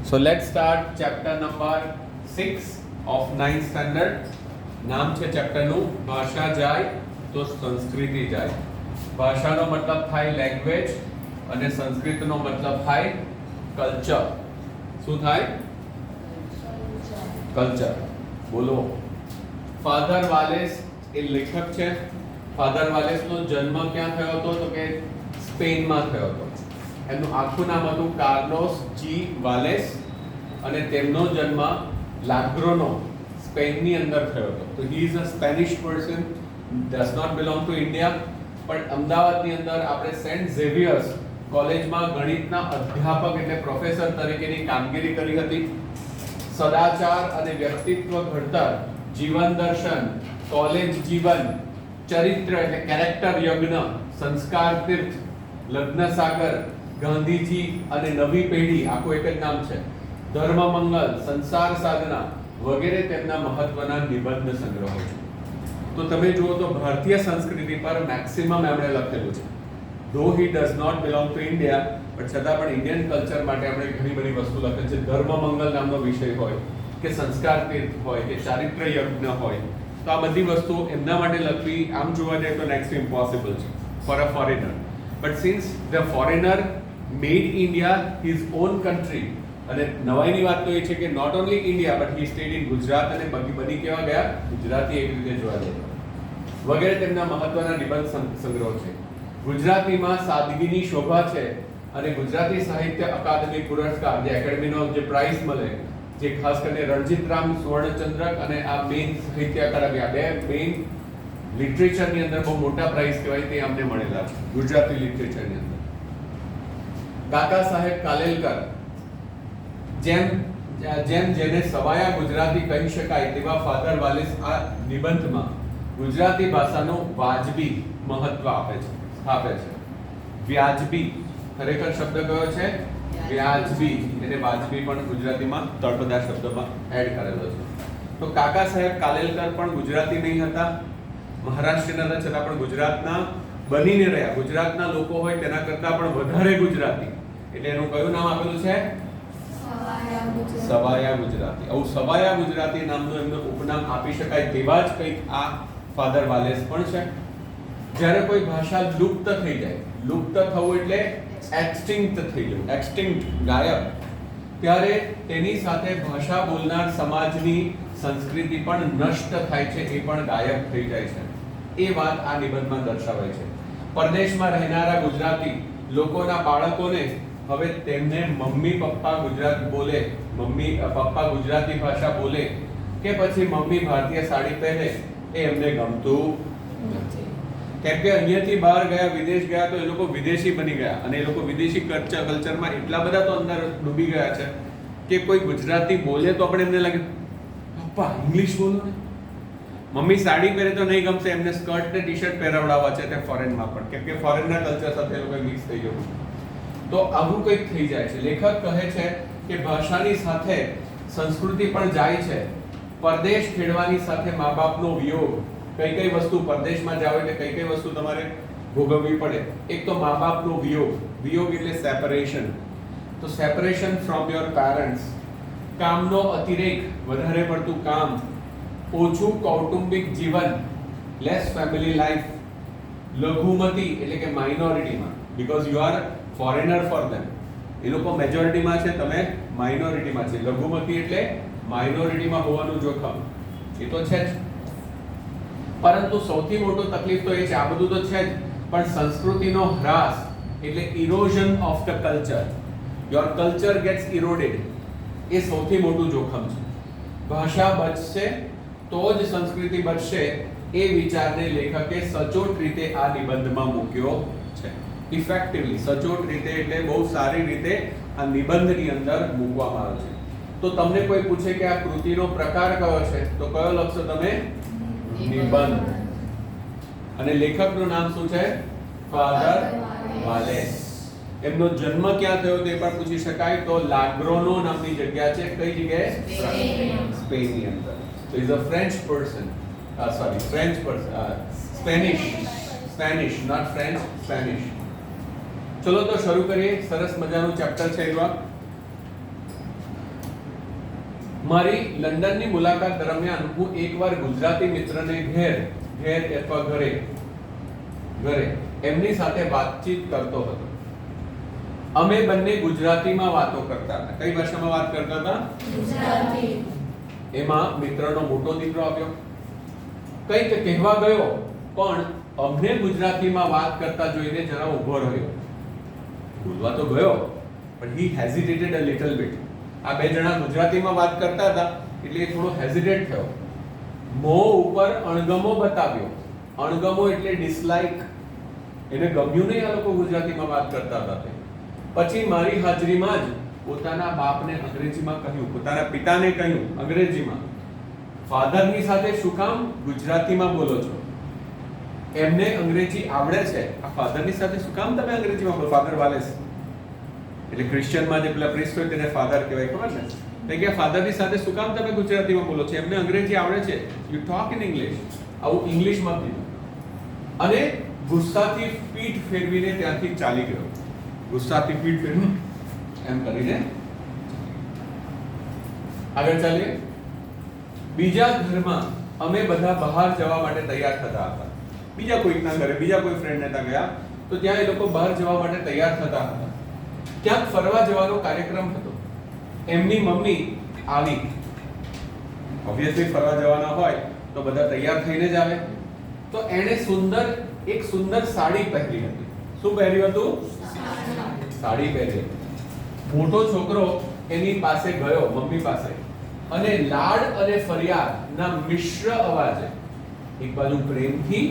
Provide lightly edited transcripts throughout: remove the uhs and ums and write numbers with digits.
So let's start chapter number 6 of 9th standard. નામ છે chapter નું ભાષા જાય તો સંસ્કૃતિ જાય. ભાષાનો મતલબ થાય લેંગ્વેજ અને સંસ્કૃતનો મતલબ થાય કલ્ચર. શું થાય? કલ્ચર. બોલો. ફાધર વાલેસ એ લેખક છે. ફાધર વાલેસનો જન્મ ક્યાં થયો હતો? તો કે સ્પેનમાં થયો હતો. એમનું આખું નામ હતું કાર્લોસ જી વાલેસ અને તેમનો જન્મ લાગ્રોનો સ્પેનની અંદર થયો હતો. તો he is a Spanish person, does not belong to India. પણ અમદાવાદની અંદર આપણે સેન્ટ ઝેવિયર્સ કોલેજમાં ગણિતના અધ્યાપક એટલે પ્રોફેસર તરીકેની કામગીરી કરી હતી. સદાચાર અને વ્યક્તિત્વ ઘડતર, જીવન દર્શન, કોલેજ જીવન, ચરિત્ર એટલે કેરેક્ટર યજ્ઞ, સંસ્કાર તીર્થ, લગ્ન સાગર, ગાંધીજી અને નવી પેઢી આખું એક જ નામ છે, ધર્મ મંગલ, સંસાર સાધના વગેરે તેમના મહત્વના નિબંધ સંગ્રહો છે. તો તમે જુઓ તો ભારતીય સંસ્કૃતિ પર મેક્સિમમ એમણે લખેલું છે. Though he does not belong to India, પણ છતાં પણ ઇન્ડિયન કલ્ચર માટે આપણે ઘણી બધી વસ્તુ લખેલી છે. ધર્મ મંગલ નામનો વિષય હોય કે સંસ્કાર તીર્થ હોય કે ચારિત્ર યજ્ઞ હોય, તો આ બધી વસ્તુઓ એમના માટે લખવી આમ જોવા જઈએ તો નેક્સ્ટ ઇમ્પોસિબલ છે for a foreigner. But since the foreigner made India his own country, અને નવાઈની વાત તો એ છે કે not only India but he stayed in Gujarat, અને બધી કેવા ગયા? ગુજરાતી એક રીતે જોવા જઈએ વગેરે તેમના મહત્વના નિબંધ સંગ્રહ છે. ગુજરાતીમાં સાદગીની શોભા છે અને ગુજરાતી સાહિત્ય અકાદમી પુરસ્કાર જે એકેડમીનો જે પ્રાઇઝ મળે, જે ખાસ કરીને રણજીતરામ સુવર્ણચંદ્રક અને આ મેઇન સાહિત્ય અકાદમી, આ બે મેઇન લિટરેચરની અંદર બહુ મોટા પ્રાઇઝ કહેવાય તે અમને મળેલા છે ગુજરાતી લિટરેચરની અંદર. કાકા સાહેબ કાલેલકર જેમ જેને સવાયા ગુજરાતી કહી શકાય તેવા ફાધર વાલેસ આ નિબંધમાં ગુજરાતી ભાષાનું વાજબી મહત્વ આપે છે. વ્યાજબી ખરેખર શબ્દ કયો છે? વ્યાજબી. એટલે વાજબી પણ ગુજરાતીમાં તળપદા શબ્દમાં એડ કરેલો છે. તો કાકા સાહેબ કાલેલકર પણ ગુજરાતી નહીં હતા, મહારાષ્ટ્રના હતા, છતાં પણ ગુજરાતના બનીને રહ્યા. ગુજરાતના લોકો હોય તેના કરતા પણ વધારે ગુજરાતી, એટલે એનું કયું નામ આપેલું છે? સવાયા ગુજરાતી. આવું સવાયા ગુજરાતી નામનું એમનું ઉપનામ આપી શકાય તેવા જ કંઈક આ ફાધર વાલેસ પણ છે. જ્યારે કોઈ ભાષા લુપ્ત થઈ જાય, લુપ્ત થવું એટલે એક્સટિંક્ટ થઈ જવું, એક્સટિંક્ટ ગાયબ, ત્યારે તેની સાથે ભાષા બોલનાર સમાજની સંસ્કૃતિ પણ નષ્ટ થાય છે, એ પણ ગાયબ થઈ જાય છે. એ વાત આ નિબંધમાં દર્શાવાય છે. પરદેશમાં રહેનારા ગુજરાતી લોકોના બાળકોને હવે તેમને મમ્મી પપ્પા ગુજરાતી બોલે, મમ્મી પપ્પા ગુજરાતી ભાષા બોલે કે પછી મમ્મી ભારતીય સાડી પહેરે, એ એમને ગમતું નથી. કેમ કે અહીંયાથી બહાર ગયા, વિદેશ ગયા, તો એ લોકો વિદેશી બની ગયા, અને એ લોકો વિદેશી કલ્ચરમાં એટલા બધા તો અંદર ડૂબી ગયા છે કે કોઈ ગુજરાતી બોલે તો આપણે એમને લાગે પપ્પા ઇંગ્લિશ બોલો ને. મમ્મી સાડી પહેરે તો નહીં ગમશે, એમને સ્કર્ટ ને ટી-શર્ટ પહેરાવડાવવા છે તે ફોરેનમાં પણ, કેમ કે ફોરેનના કલ્ચર સાથે એ લોકો મિક્સ થઈ જવું. તો આવું કંઈક થઈ જાય છે. લેખક કહે છે કે ભાષાની સાથે સંસ્કૃતિ પણ જાય છે. પરદેશ ખેડવાની સાથે મા બાપનો વિયોગ, કઈ વસ્તુ પરદેશમાં જાવ એટલે કઈ વસ્તુ તમારે ભોગવવી પડે. એક તો મા બાપનો વિયોગ, વિયોગ એટલે સેપરેશન. તો સેપરેશન ફ્રોમ યોર પેરેન્ટ્સ, કામનો અતિરેક, વધારે પડતું કામ, ઓછું કૌટુંબિક જીવન, લેસ ફેમિલી લાઈફ, લઘુમતી એટલે કે માઇનોરિટીમાં, because you are foreigner for them. એ લોકો મેજોરિટીમાં છે, તમે માઇનોરિટીમાં છે. લઘુમતી એટલે માઇનોરિટીમાં હોવાનું જોખમ, એ તો છે જ. પરંતુ સૌથી મોટો તકલીફ તો એ છે, આ બધું તો છે જ, પણ સંસ્કૃતિનો હ્રાસ એટલે erosion of the culture. Your culture gets eroded, એ સૌથી મોટું જોખમ છે. ભાષા બચશે તો જ સંસ્કૃતિ બચશે, એ વિચારને લેખકે સચોટ રીતે આ નિબંધમાં મૂક્યો છે. ઇફેક્ટિવલી, સચોટ રીતે એટલે બહુ સારી રીતે આ નિબંધની અંદર મૂકવામાં આવ્યો છે. તો તમને કોઈ પૂછે કે આ કૃતિનો પ્રકાર કયો છે, તો કયો લખશો તમે? નિબંધ. અને લેખકનું નામ શું છે? Father Valles. એમનો જન્મ ક્યાં થયો તે પણ પૂછી શકાય, તો લાગ્રોનો નામની જગ્યા છે. કઈ જગ્યાએ? સ્પેનની અંદર. So he is a French person. Spanish, not French, Spanish. ચલો તો શરૂ કરીએ. સરસ મજાનું ચેપ્ટર છે. મારી લંડનની મુલાકાત દરમિયાન હું એકવાર ગુજરાતી મિત્રને ઘેર અથવા ઘરે એમની સાથે વાતચીત કરતો હતો. અમે બંને ગુજરાતીમાં વાતો કરતા હતા. કઈ ભાષામાં વાત કરતા હતા? ગુજરાતી. એમાં મિત્રનો મોટો દીકરો આવ્યો, કંઈક કહેવા ગયો, પણ અમને ગુજરાતીમાં વાત કરતા જોઈને જરા ઊભો રહ્યો. બોલવા તો ગયો, પણ he hesitated a little bit. આ બે જણા ગુજરાતીમાં વાત કરતા હતા એટલે એ થોડો હેઝિટેટ થયો. મોં ઉપર અણગમો બતાવ્યો. અણગમો એટલે ડિસલાઇક. એને ગમ્યું નહીં આ લોકો ગુજરાતીમાં વાત કરતા હતા તે. પછી મારી હાજરીમાં જ પોતાના બાપને અંગ્રેજીમાં કહ્યું, પોતાના પિતાને કહ્યું અંગ્રેજીમાં, ફાધરની સાથે શું કામ ગુજરાતીમાં બોલો છો? એમને અંગ્રેજી આવડે છે, આ ફાધરની સાથે શું કામ તમે અંગ્રેજીમાં બોલો? ફાધર વાલેસ એટલે ક્રિશ્ચિયનમાં જે પેલા પ્રિસ્ટ હોય તેને ફાધર કહેવાય, ખબર છે? એટલે કે ફાધરની સાથે શું કામ તમે ગુજરાતીમાં બોલો છો? એમને અંગ્રેજી આવડે છે, યુ ટોક ઇન ઇંગ્લિશ. આવું ઇંગ્લિશમાં કીધું અને ગુસ્સાથી પીઠ ફેરવીને ત્યાંથી ચાલી ગયો. ગુસ્સાથી પીઠ ફેરવી એમ કરીને આગળ ચાલીએ. બીજા ઘરમાં અમે બધા બહાર જવા માટે તૈયાર થતા હતા. બીજા કોઈકના ઘરે, બીજા કોઈ ફ્રેન્ડને ત્યાં ગયા તો ત્યાં એ લોકો બહાર જવા માટે તૈયાર થતા હતા. ક્યાંક ફરવા જવાનો કાર્યક્રમ હતો. એમની મમ્મી આવી. ઓબ્વિયસલી ફરવા જવાના હોય તો બધા તૈયાર થઈને જ આવે. તો એણે એક સુંદર સાડી પહેરી હતી. શું પહેર્યું હતું? સાડી પહેરી. મોટો છોકરો એની પાસે ગયો, મમ્મી પાસે, અને લાડ અને ફરિયાદના મિશ્ર અવાજે, એક બાજુ પ્રેમથી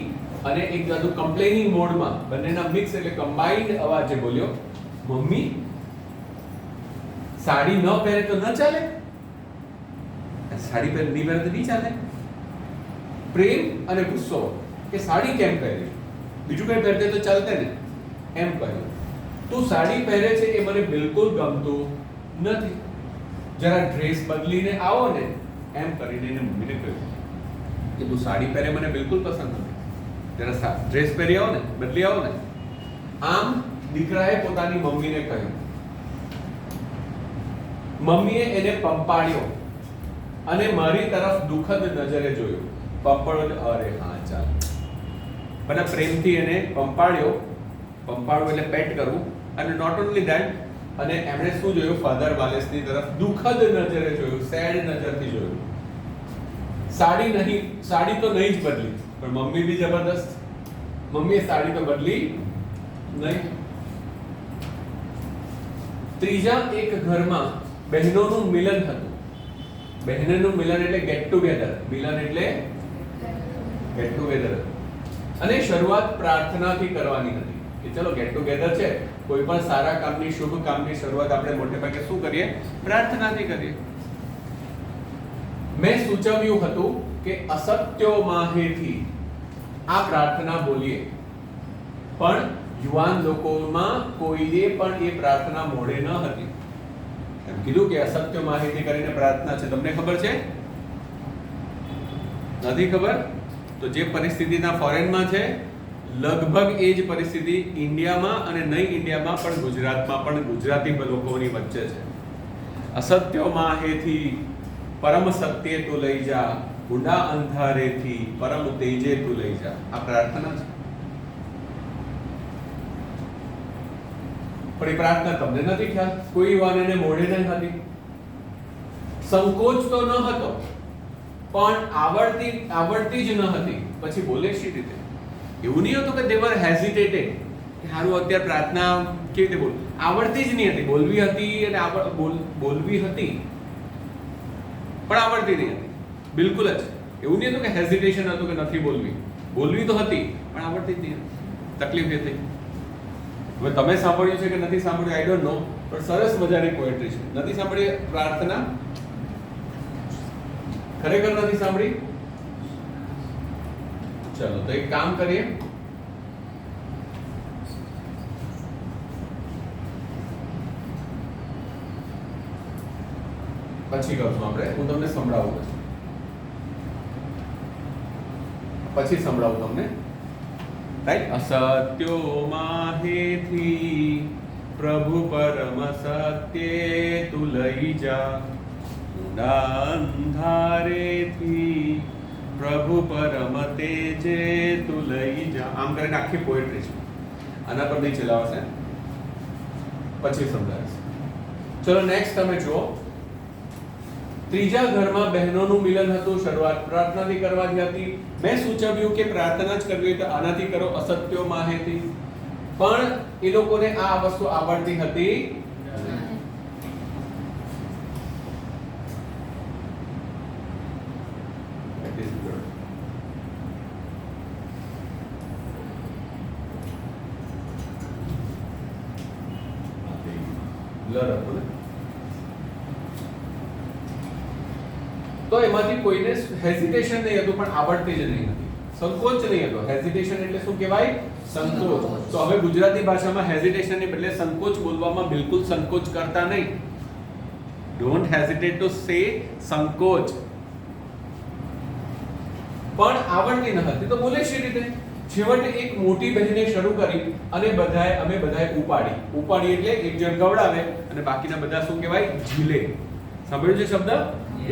અને એક બાજુ કમ્પ્લેનિંગ મોડમાં, બંનેના મિક્સ એટલે કમ્બાઇન્ડ અવાજે બોલ્યો, મમ્મી સાડી ન પહેરે તો ન ચાલે? સાડી નહીં પહેરે તો નહીં ચાલે? પ્રેમ અને ગુસ્સો કે સાડી કેમ પહેરી, બીજું કઈ પહેરતે તો ચાલતે ને, એમ કહ્યું. તું સાડી પહેરે છે એ મને બિલકુલ ગમતું નથી, જરા ડ્રેસ બદલીને આવો ને, એમ કરીને એને મમ્મીને કહ્યું કે તું સાડી પહેરે મને બિલકુલ પસંદ નથી, જરા ડ્રેસ પહેરી આવો ને, બદલી આવો ને. આમ દીકરાએ પોતાની મમ્મીને કહ્યું. મમ્મીએ એને પંપાળ્યો અને મારી તરફ દુઃખદ નજરે જોયો. પંપાળ્યો, અરે હા ચાલ, મને પ્રેમથી એને પંપાળ્યો. પંપાળવું એટલે પેટ કરવું. અને નોટ ઓનલી ધેટ, અને એમણે શું જોયું? ફાધર વાલેસની તરફ દુઃખદ નજરે જોયું, સેડ નજરથી જોયું. સાડી તો નહીં જ બદલી, પણ મમ્મી બી જબરદસ્ત. મમ્મીએ સાડી તો બદલી નહીં. ત્રીજા એક ઘરમાં બહેનોનું મિલન હતું. બહેનોનું મિલન એટલે ગેટ ટુગેધર. મિલન એટલે ગેટ ટુગેધર. અને શરૂઆત પ્રાર્થનાથી કરવાની હતી કે ચલો ગેટ ટુગેધર છે, કોઈ પણ સારા કામની, શુભ કામની શરૂઆત આપણે મોટે ભાગે શું કરીએ? પ્રાર્થનાથી કરીએ. મેં સૂચવ્યું હતું કે અસત્યો માહેથી આ પ્રાર્થના બોલીએ, પણ યુવાન લોકોમાં કોઈએ પણ એ પ્રાર્થના મોડે ન હતી. એમ કીધું કે અસત્યો માહેથી કરીને પ્રાર્થના છે. તમને ખબર છે? નથી ખબર? તો જે પરિસ્થિતિના ફોરેનમાં છે, લગભગ એ જ પરિસ્થિતિ ઇન્ડિયામાં અને નહીં ઇન્ડિયામાં પણ, ગુજરાતમાં પણ ગુજરાતી લોકોની વચ્ચે છે. અસત્યો માહેથી પરમ સત્ય તું લઈ જા, ઊંડા અંધારેથી પરમ તેજે તું લઈ જા. આ પ્રાર્થના છે. પણ એ પ્રાર્થના તમને નથી ખ્યાલ? કોઈ યુવાનને મોઢે નહીં હતી. સંકોચ તો ન હતો, પણ આવડતી જ ન હતી. પછી બોલે શી રીતે? એવું નહીં હતું કે they were hesitated કે હારું અત્યારે પ્રાર્થના કેવી રીતે બોલ, આવડતી જ નહીં હતી. બોલવી હતી અને બોલવી હતી પણ આવડતી નહીં હતી બિલકુલ જ. એવું નહીં હતું કે હેઝિટેશન હતું કે નથી બોલવી. બોલવી તો હતી પણ આવડતી જ નહીં હતી. તકલીફ એ થઈ. હવે તમે સાંભળ્યું છે કે નથી સાંભળ્યું, આઈ ડોન્ટ નો, પણ સરસ મજાની પોએટ્રી છે. નથી સાંભળી પ્રાર્થના? ખરેખર નથી સાંભળી? ચલો તો એક કામ કરીએ, પછી કરશું આપણે. હું તમને સંભળાવું, પછી સંભળાવું તમને. રાઈટ? અસત્યો માહેથી પ્રભુ પરમ સત્ય તું લઈ જા, ગાંડા અંધારેથી પ્રભુ પરમ તેજે તું લઈ જા. આમ કરીને આખી પોએટ્રી છે. આના પર નહીં ચલાવશે, પછી સમજાવીશ. ચલો નેક્સ્ટ તમે જુઓ. ત્રીજા ઘરમાં બહેનોનું મિલન હતું. શરૂઆત પ્રાર્થનાથી કરવાની હતી. મેં સૂચવ્યું કે પ્રાર્થના જ કરવી હોય તો આનાથી કરો, અસત્યો માહેથી. પણ એ લોકોને આ વસ્તુ આવડતી હતી. તો એમાંથી કોઈને હેઝિટેશન નહીં હતું, પણ આવડતી જ નહીં હતી. સંકોચ નહીં હતો. હેઝિટેશન એટલે શું કહેવાય? સંકોચ. તો હવે ગુજરાતી ભાષામાં હેઝિટેશન ને બદલે સંકોચ બોલવામાં બિલકુલ સંકોચ કરતા નહીં. ડોન્ટ હેઝિટેટ ટુ સે સંકોચ. પણ આવડતી ન હતી તો બોલે શી રીતે? છેવટે એક મોટી બહેને શરૂ કરી અને અમે બધાએ ઉપાડી એટલે એક જણ ગવડાવે અને બાકીના બધા શું કહેવાય? ઝીલે. સાંભળ્યું છે શબ્દ?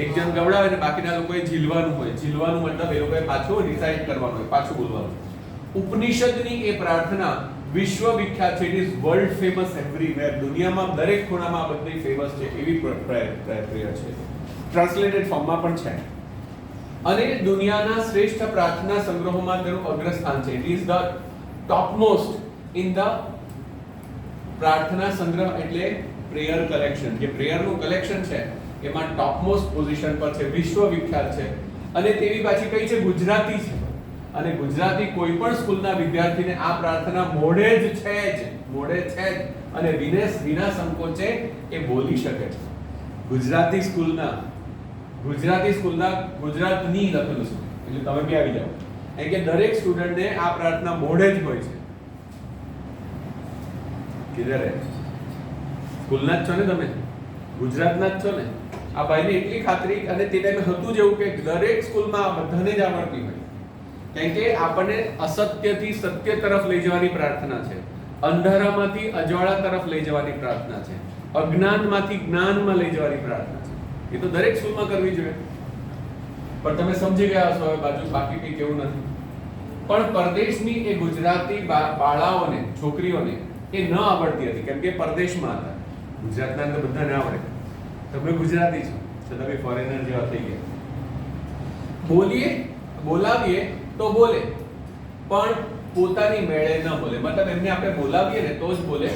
એક જણ ગવડાવે અને બાકીના લોકોએ ઝીલવાનું હોય. ઝીલવાનું મતલબ એ લોકોએ પાછું રિસાઇટ કરવાનું હોય, પાછું બોલવાનું. ઉપનિષદની એ પ્રાર્થના વિશ્વ વિખ્યાત છે. It is world famous everywhere. દુનિયામાં દરેક ખૂણામાં આ બધી ફેમસ છે. એવી પ્રેયર છે. ટ્રાન્સલેટેડ ફોર્મમાં પણ છે. અને દુનિયાના શ્રેષ્ઠ પ્રાર્થના સંગ્રહોમાં તેનું અગ્રસ્થાન છે. It is the topmost in the પ્રાર્થના સંગ્રહ એટલે પ્રેયર કલેક્શન. જે પ્રેયરનું કલેક્શન છે એમાં ટોપમોસ્ટ પોઝિશન પર છે. વિશ્વ વિખ્યાત છે. અને તેવી પાછી કઈ છે? ગુજરાતી છે. અને ગુજરાતી કોઈ પણ સ્કૂલના વિદ્યાર્થીને આ પ્રાર્થના મોઢે જ છે અને વિના સંકોચે એ બોલી શકે છે. ગુજરાતી સ્કૂલના ગુજરાતની લખેલું છે એટલે તમે બી આવી જાઓ. કારણ કે દરેક સ્ટુડન્ટને આ પ્રાર્થના મોઢે જ હોય છે. કિધર હે? સ્કૂલના જ છો ને તમે? ગુજરાતના જ છો ને? આ ભાઈને એટલી ખાતરી, અને તે ટાઈમે હતું જ એવું કે દરેક સ્કૂલમાં બધાને જ આવડતી હોય. કારણ કે આપણને અસત્યથી સત્ય તરફ લઈ જવાની પ્રાર્થના છે. અંધારામાંથી અજવાળા તરફ લઈ જવાની પ્રાર્થના છે. અજ્ઞાનમાંથી જ્ઞાનમાં લઈ જવાની પ્રાર્થના છે. એ તો દરેક સ્કૂલમાં કરવી જોઈએ. પણ તમે સમજી ગયા હશો હવે બાકી કંઈ કેવું નથી. પણ પરદેશની એ ગુજરાતી બાળાઓને, છોકરીઓને એ ન આવડતી હતી કેમ કે પરદેશમાં હતા. ગુજરાતના અંદર બધાને આવડે. તમે ગુજરાતી છો તો તમે ફોરેનર જેવા થઈ ગયા. બોલાવીએ તો બોલે, પણ પોતાની મેળે ન બોલે. મતલબ એમને આપણે બોલાવીએ ને તો જ બોલે,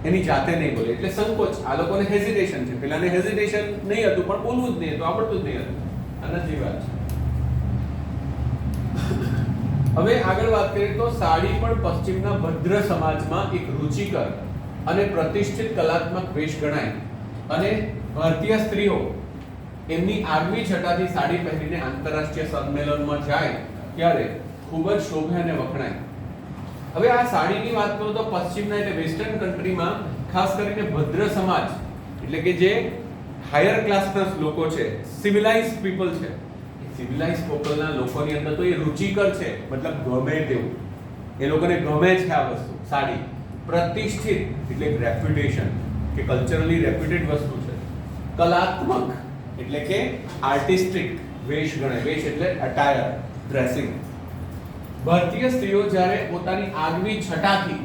એની જાતે નહીં બોલે. એટલે સંકોચ. આ લોકોને હેઝિટેશન છે. પેલાને હેઝિટેશન નહીં હતું પણ બોલવું જ નહીં હતું, આવડતું જ નહીં હતું. આના જેવી વાત છે. હવે આગળ વાત કરીએ તો સાડી પણ પશ્ચિમના ભદ્ર સમાજમાં એક રુચિકર અને પ્રતિષ્ઠિત કલાત્મક વેશ ગણાય. અને ભારતીય સ્ત્રીઓ એમની આગવી છટાથી સાડી પહેરીને આંતરરાષ્ટ્રીય સંમેલનમાં જાય ત્યારે ખૂબ જ શોભે અને વખણાય. હવે આ સાડીની વાત કરું તો પશ્ચિમના એટલે વેસ્ટર્ન કન્ટ્રીમાં ખાસ કરીને ભદ્ર સમાજ એટલે કે જે હાયર ક્લાસના લોકો છે, સિવિલાઇઝ પીપલ છે. સિવિલાઇઝ પીપલના લોકોની અંદર તો એ રુચિકર છે, મતલબ ગમે તેવું. એ લોકોને ગમે છે આ વસ્તુ સાડી. પ્રતિષ્ઠિત એટલે રેપ્યુટેશન કે કલ્ચરલી રેપ્યુટેડ વસ્તુ છે. કલાત્મક એટલે કે આર્ટિસ્ટિક વેશ ગણાય. વેશ એટલે અટાયર, ડ્રેસિંગ. ભારતીય સ્ત્રીઓ જ્યારે પોતાની આગવી છટાથી,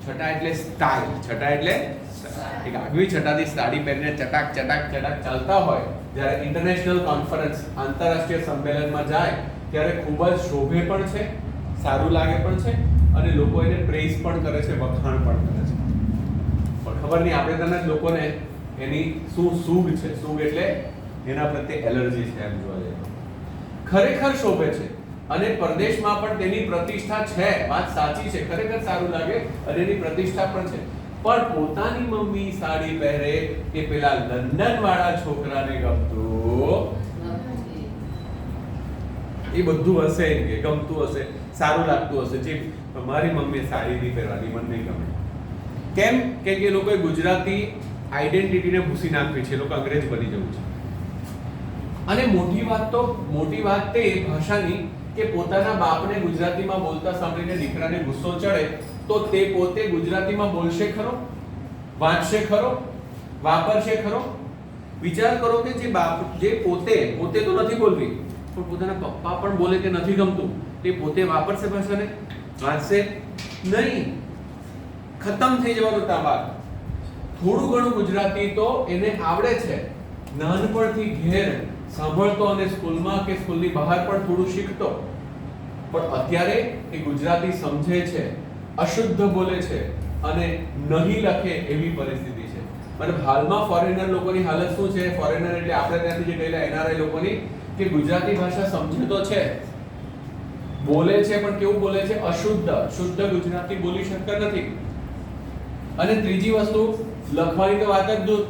છટા એટલે સ્ટાઇલ, છટા એટલે એક આગવી છટાથી સાડી પહેરીને ચટાક ચાલતા હોય, જ્યારે ઇન્ટરનેશનલ કોન્ફરન્સ, આંતરરાષ્ટ્રીય સંમેલનમાં જાય ત્યારે ખૂબ જ શોભે પણ છે, સારું લાગે પણ છે અને લોકો એને પ્રેઝ પણ કરે છે, વખાણ પણ કરે છે. પણ ખબર નહીં આપણે તને લોકોને એની શું સૂગ છે. સૂગ એટલે એના પ્રત્યે એલર્જી છે એમ જોવા જઈએ. ખરેખર શોભે છે અને પરદેશમાં પણ તેની પ્રતિષ્ઠા છે. વાત સાચી છે, ખરેખર સારું લાગે અને એની પ્રતિષ્ઠા પણ છે. પણ પોતાની મમ્મી સાડી પહેરે એ પેલા લંડન વાળા છોકરાને ગમતું, એ બધું હશે કે ગમતું હશે, સારું લાગતું હશે. જે મારી મમ્મી સાડી નહીં પહેરવાની, મને નહીં ગમે. કેમ? કે એ લોકોએ ગુજરાતી આઈડેન્ટિટીને ભૂસી નાખવી છે. એ લોકો અંગ્રેજ બની જવું છે. અને મોટી વાત તે ભાષાની કે પોતાના બાપને ગુજરાતીમાં બોલતા સાંભળીને દીકરાને ગુસ્સો ચડે તો તે પોતે ગુજરાતીમાં બોલશે ખરો, વાંચશે ખરો, વાપરશે ખરો? વિચાર કરો કે જે પોતે તો નથી બોલવી, પણ પોતાના પપ્પા પણ બોલે કે નથી ગમતું, તે પોતે વાપરશે ભાષાને? વાંચશે નહીં, ખતમ થઈ જવાનું તાબાર. થોડું ઘણું ગુજરાતી તો એને આવડે છે, નાનપણથી ઘેર સાંભળતો અને સ્કૂલમાં કે સ્કૂલની બહાર પણ થોડું શીખતો, પણ અત્યારે એ ગુજરાતી સમજે છે, અશુદ્ધ બોલે છે અને નહીં લખે એવી પરિસ્થિતિ છે. મતલબ હાલમાં ફોરેનર લોકોની હાલત શું છે? ફોરેનર એટલે આપણે ત્યાંથી જે ગયેલા એનઆરઆઈ લોકોની, કે ગુજરાતી ભાષા સમજે તો છે, બોલે છે, પણ કેવું બોલે છે? અશુદ્ધ. શુદ્ધ ગુજરાતી બોલી શકતા નથી. અને ત્રીજી વસ્તુ, લખવાની તો વાત જ દૂર.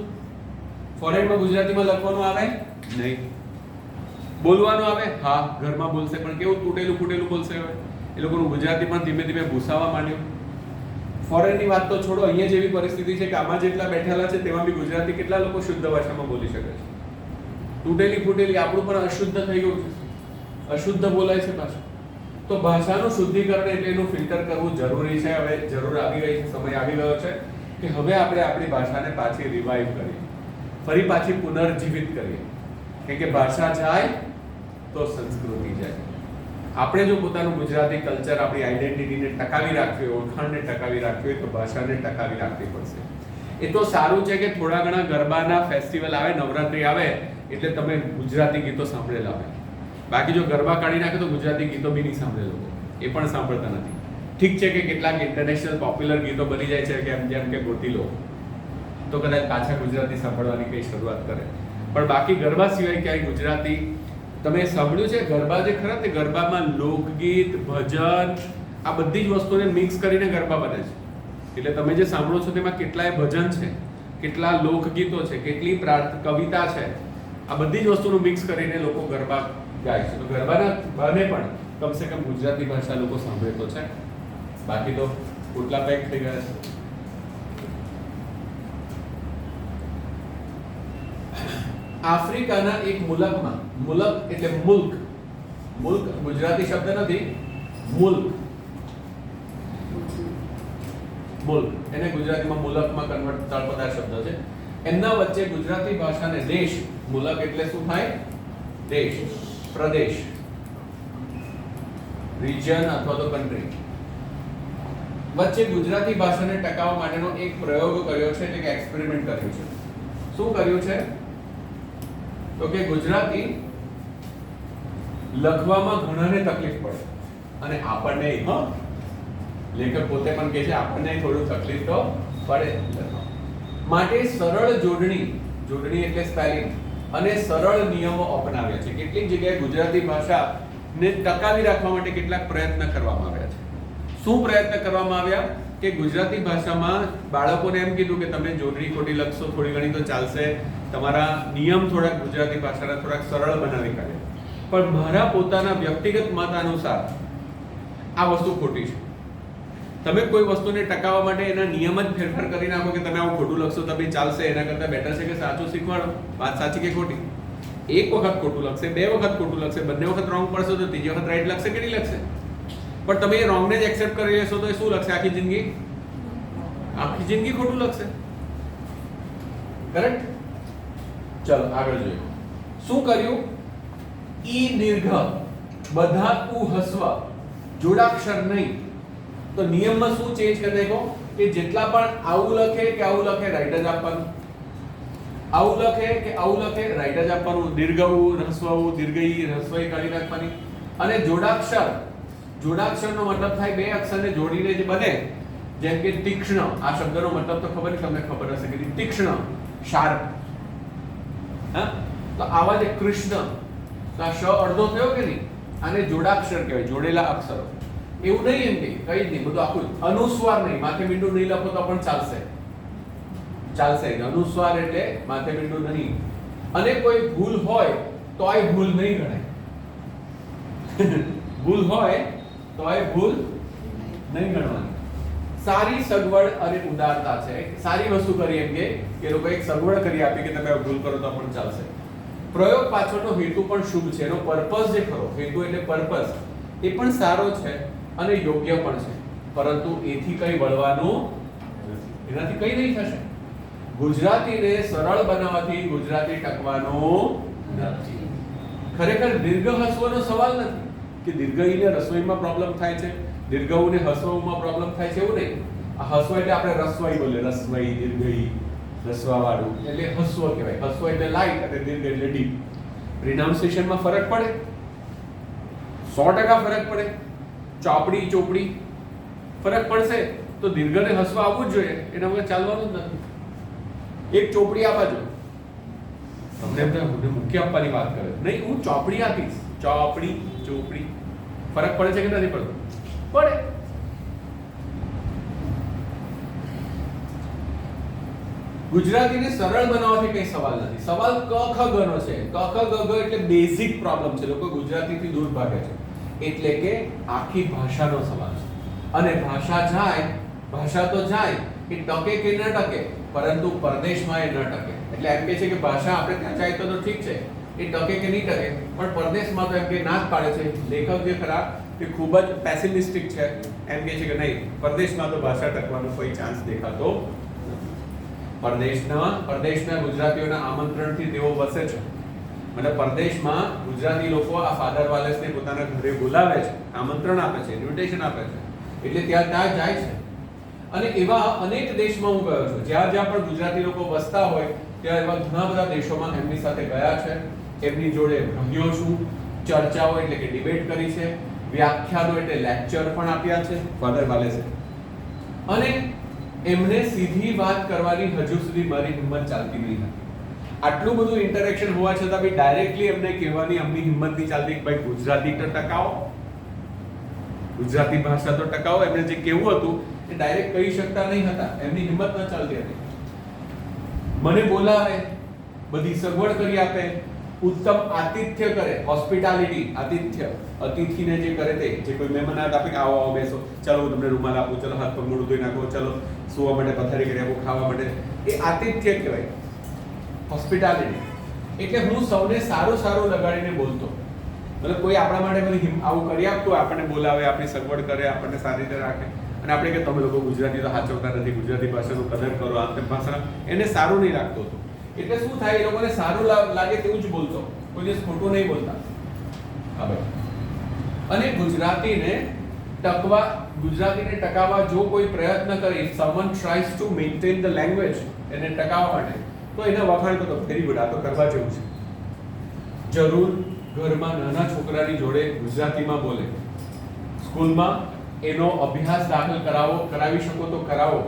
ફોરેનમાં ગુજરાતીમાં લખવાનું આવે નહીં, બોલવાનું આવે, હા ઘરમાં બોલશે, પણ કેવું તૂટેલું ફૂટેલું બોલશે. હવે એ લોકોનું ગુજરાતી પણ ધીમે ધીમે ભૂસાવા માંડ્યું. ફોરેનની વાત તો છોડો, અહીંયા જેવી પરિસ્થિતિ છે કે આમાં જેટલા બેઠેલા છે તેમાં બી ગુજરાતી કેટલા લોકો શુદ્ધ ભાષામાં બોલી શકે છે? તૂટેલી ફૂટેલી. આપણું પણ અશુદ્ધ થઈ ગયું છે, અશુદ્ધ બોલાય છે પાછું. તો ભાષાનું શુદ્ધિકરણ એટલે એનું ફિલ્ટર કરવું જરૂરી છે. હવે જરૂર આવી ગઈ છે, સમય આવી ગયો છે કે હવે આપણે આપણી ભાષાને પાછી રિવાઇવ કરીએ, ફરી પાછી પુનર્જીવિત કરીએ. કેમ કે ભાષા જાય તો સંસ્કૃતિ જાય. આપણે જો પોતાનું ગુજરાતી કલ્ચર, આપણી આઈડેન્ટિટીને ટકાવી રાખવી હોય, ઓળખાણને ટકાવી રાખવી હોય, તો ભાષાને ટકાવી રાખવી પડશે. એ તો સારું છે કે થોડા ઘણા ગરબાના ફેસ્ટિવલ આવે, નવરાત્રી આવે એટલે તમે ગુજરાતી ગીતો સાંભળેલા હોય. બાકી જો ગરબા કાઢી નાખે તો ગુજરાતી ગીતો બી નહીં સાંભળે લોકો, એ પણ સાંભળતા નથી. ઠીક છે કે કેટલાક ઇન્ટરનેશનલ પોપ્યુલર ગીતો બની જાય છે, કે જેમ કે ગોતીલો, તો કદાચ પાછા ગુજરાતી સાંભળવાની કઈ શરૂઆત કરે, પણ બાકી ગરબા સિવાય ક્યાંય ગુજરાતી તમે સાંભળ્યું છે? ગરબા જે ખરા તે ગરબામાં લોકગીત, ભજન, આ બધી જ વસ્તુને મિક્સ કરીને ગરબા બને છે. એટલે તમે જે સાંભળો છો તેમાં કેટલાય ભજન છે, કેટલા લોકગીતો છે, કેટલી કવિતા છે, આ બધી જ વસ્તુનું મિક્સ કરીને લોકો ગરબા ગાય છે. તો ગરબાના બને પણ કમસે કમ ગુજરાતી ભાષા લોકો સાંભળે તો છે, બાકી તો પોટલા પેક થઈ ગયા છે. આફ્રિકાના એક મુલકમાં, મુલક એટલે મુલ્ક, મુલ્ક ગુજરાતી શબ્દ નથી, મુલ્ક, મુલ્ક એને ગુજરાતીમાં મુલકમાં કન્વર્ટ તળપદાર શબ્દ છે. એમના વચ્ચે ગુજરાતી ભાષાને દેશ, મુલક એટલે શું થાય? દેશ, પ્રદેશ, રિજન અથવા તો કન્ટ્રી. વચ્ચે ગુજરાતી ભાષાને ટકાવવા માટેનો એક પ્રયોગ કર્યો છે, એટલે કે એક્સપેરિમેન્ટ કર્યું છે. શું કર્યું છે? તો કે ગુજરાતી લખવામાં ઘણાને તકલીફ પડે, અને આપણને લેખક પોતે પણ કહે છે આપણને થોડું તકલીફ તો પડે. માટે સરળ જોડણી, જોડણી એટલે સ્પેલિંગ, અને સરળ નિયમો અપનાવ્યા છે. કેટલીક જગ્યાએ ગુજરાતી ભાષાને ટકાવી રાખવા માટે કેટલાક પ્રયત્ન કરવામાં આવ્યા છે. શું પ્રયત્ન કરવામાં આવ્યા? કે ગુજરાતી ભાષામાં બાળકોને એમ કીધું કે તમે જોડણી ખોટી લખશો થોડી ઘણી તો ચાલશે, તમારા નિયમ થોડાક ગુજરાતી ભાષાના થોડાક સરળ બનાવી કાઢે. પણ મારા પોતાના વ્યક્તિગત મત અનુસાર આ વસ્તુ ખોટી છે. તમે કોઈ વસ્તુને ટકાવવા માટે એના નિયમ જ ફેરફાર કરી નાખો કે તમે આવું ખોટું લખશો તો બી ચાલશે, એના કરતાં બેટર છે કે સાચું શીખવાડો. વાત સાચી કે ખોટી? એક વખત ખોટું લખશે, બે વખત ખોટું લખશે, બંને વખત રોંગ પડશે તો ત્રીજી વખત રાઈટ લખશે કે નહીં લખશે? પણ તમે એ રોંગને જ એક્સેપ્ટ કરી લેશો તો એ શું લખશે? આખી જિંદગી ખોટું લખશે. કરેક્ટ? ચલો આગળ જોઈએ. શું કર્યું? ઈ દીર્ઘ, બધા ઉ હસ્વ, જોડાક્ષર નહીં. તો નિયમમાં શું ચેન્જ કરી નાખો કે જેટલા પણ આવું લખે કે આવું લખે રાઈટ જ આપવાનું, આવું લખે કે આવું લખે રાઈટ જ આપવાનું. દીર્ઘ ઉ, હસ્વ ઉ, દીર્ઘ ઈ, હસ્વ ઈ કાઢી નાખવાની. અને જોડાક્ષર, જોડાક્ષરનો મતલબ થાય બે અક્ષરને જોડીને જે બને, જેમ કે તીક્ષ્ણ. આ શબ્દનો મતલબ તો ખબર તમને ખબર હશે કે તીક્ષ્ણ, શાર્પ. હા, તો આવા જે કૃષ્ણ, તો આ શ અડધો થયો કે નહીં? આને જોડાક્ષર કહેવાય, જોડેલા અક્ષરો. એવું નહીં એમ કે કઈ જ નહીં, બધું આખું અનુસ્વાર નહીં, માથે મીંડું નહીં લખો તો પણ ચાલશે, ચાલશે. અનુસ્વાર એટલે માથે મીંડું નહીં. અને કોઈ ભૂલ હોય તો આ ભૂલ નહીં ગણાય. ભૂલ હોય તો આ ભૂલ નહીં ગણવાની. સારી સગવડ અને ઉદારતા છે. સારી વસ્તુ કરી એમ કે લોકો એક સગવડ કરી આપી કે તમે ભૂલ કરો તો પણ ચાલશે. પ્રયોગ પાછળનો હેતુ પણ શુભ છે. એનો પર્પસ જે ખરો, હેતુ એટલે પર્પસ, એ પણ સારો છે અને યોગ્ય પણ છે. પરંતુ એથી કઈ વળવાનું નથી, એનાથી કઈ નહીં થશે. ગુજરાતીને સરળ બનાવવાથી ગુજરાતી ટકવાનું નથી. ખરેખર દીર્ઘ હસવાનો સવાલ નથી કે દીર્ઘઈને રસોઈમાં પ્રોબ્લેમ થાય છે, દીર્ઘને હસવામાં પ્રોબ્લેમ થાય છે, એવું નહીં. આ હસવો એટલે આપણે રસવાઈ બોલે, રસવાઈ દીર્ઘઈ રસવા વાળું એટલે હસવો કહેવાય. હસવો એટલે લાઈટ અને દીર્ઘ એટલે ડીપ. પ્રોનાઉન્સિએશનમાં ફરક પડે, 100% ફરક પડે. ચોપડી ચોપડી ફરક પડશે તો દીર્ઘને હસવા આવવું જ જોઈએ, એના વગર ચાલવાનું જ નથી. એક ચોપડી આપવા જો, તમને બધા મુખ્ય આપવાની વાત કરે નહીં, હું ચોપડી આપીશ. ચોપડી ચોપડી ફરક પડે છે કે નથી પડતો? પડે. ગુજરાતીને સરળ બનાવવાથી કઈ સવાલ નથી. સવાલ ક ખ ગ નો છે. ક ખ ગ ગ એટલે બેઝિક પ્રોબ્લેમ છે. લોકો ગુજરાતીથી દૂર ભાગે છે. એટલે કે આખી ભાષાનો સવાલ છે. અને ભાષા જાય, ભાષા તો જાય, એ ટકે કે ન ટકે, પરંતુ પરદેશમાં એ ન ટકે. એટલે એમ કે છે કે ભાષા આપણે ત્યાં જાય તો ઠીક છે, એ ટકે કે નહીં ટકે, પણ પરદેશમાં તો એમ કે ના જ પાડે છે. લેખક જે ખરા એ ખૂબ જ પેસિમિસ્ટિક છે, એમ કે છે કે નહીં, પરદેશમાં તો ભાષા ટકવાનો કોઈ ચાન્સ દેખાતો પરદેશના ગુજરાતીઓના આમંત્રણથી તેઓ વસે છે. મતલબ પરદેશમાં ગુજરાતી લોકો આ ફાધર વાલેસને પોતાના ઘરે બોલાવે છે, આમંત્રણ આપે છે, ઇન્વિટેશન આપે છે, એટલે ત્યાં જાય છે. અને એવા અનેક દેશમાં હું ગયો છું, જ્યાં પણ ગુજરાતી લોકો વસતા હોય ત્યાં એવા ઘણા બધા દેશોમાં એમની સાથે ગયા છે, એમની જોડે ભણ્યો છું, ચર્ચાઓ એટલે કે ડિબેટ કરી છે, વ્યાખ્યાનો એટલે લેક્ચર પણ આપ્યા છે ફાધર વાલેસે. અને એમને સીધી વાત કરવાની હજુ સુધી મારી હિંમત ચાલતી નહીં હતી. આટલું બધું ઇન્ટરેક્શન હોવા છતાં બી ડાયરેક્ટલી એમને કહેવાની અમની હિંમત નહીં ચાલતી કે ભાઈ ગુજરાતી તો ટકાવો, ગુજરાતી ભાષા તો ટકાવો. એમને જે કહેવું હતું એ ડાયરેક્ટ કહી શકતા નહીં હતા, એમની હિંમત ન ચાલતી હતી. મને બોલાવે, બધી સગવડ કરી આપે, ઉત્તમ આતિથ્ય કરે, હોસ્પિટાલિટી, આતિથ્ય, અતિથિને જે કરે તે, જે કોઈ મહેમાન આવે આપે કે આવો આવો બેસો, ચાલો હું તમને રૂમાલ આપું, ચાલો હાથ પગ મોઢું ધોઈ નાખો, ચાલો સુવા માટે પથારી કરી આપો, ખાવા માટે, એ આતિથ્ય કહેવાય, હોસ્પિટાલિટી. એટલે હું સૌને સારું સારું લગાડીને બોલતો. મતલબ કોઈ આપણા માટે બધી આવું કરી આપતું, આપણને બોલાવે, આપણી સગવડ કરે, આપણને સારી રીતે રાખે, અને આપણે કે તમે લોકો ગુજરાતી તો સાચવતા નથી, ગુજરાતી ભાષાનું કદર કરો, આ તેમ ભાષા, એને સારું નહીં લાગતું હતું. એટલે શું થાય, એ લોકોને સારું લાગે તેવું જ બોલતો, કોઈ દિવસ ખોટું નહીં બોલતા. હવે અને ગુજરાતીને ટકાવવા જો કોઈ પ્રયત્ન કરે, someone tries to maintain the language, એને ટકાવવા માટે, તો એને વખાણ કરતો, વેરી ગુડ, આ તો કરવા જેવું છે. જરૂર ઘરમાં નાના છોકરાની જોડે ગુજરાતીમાં બોલે, સ્કૂલમાં એનો અભ્યાસ દાખલ કરાવી શકો તો કરાવો,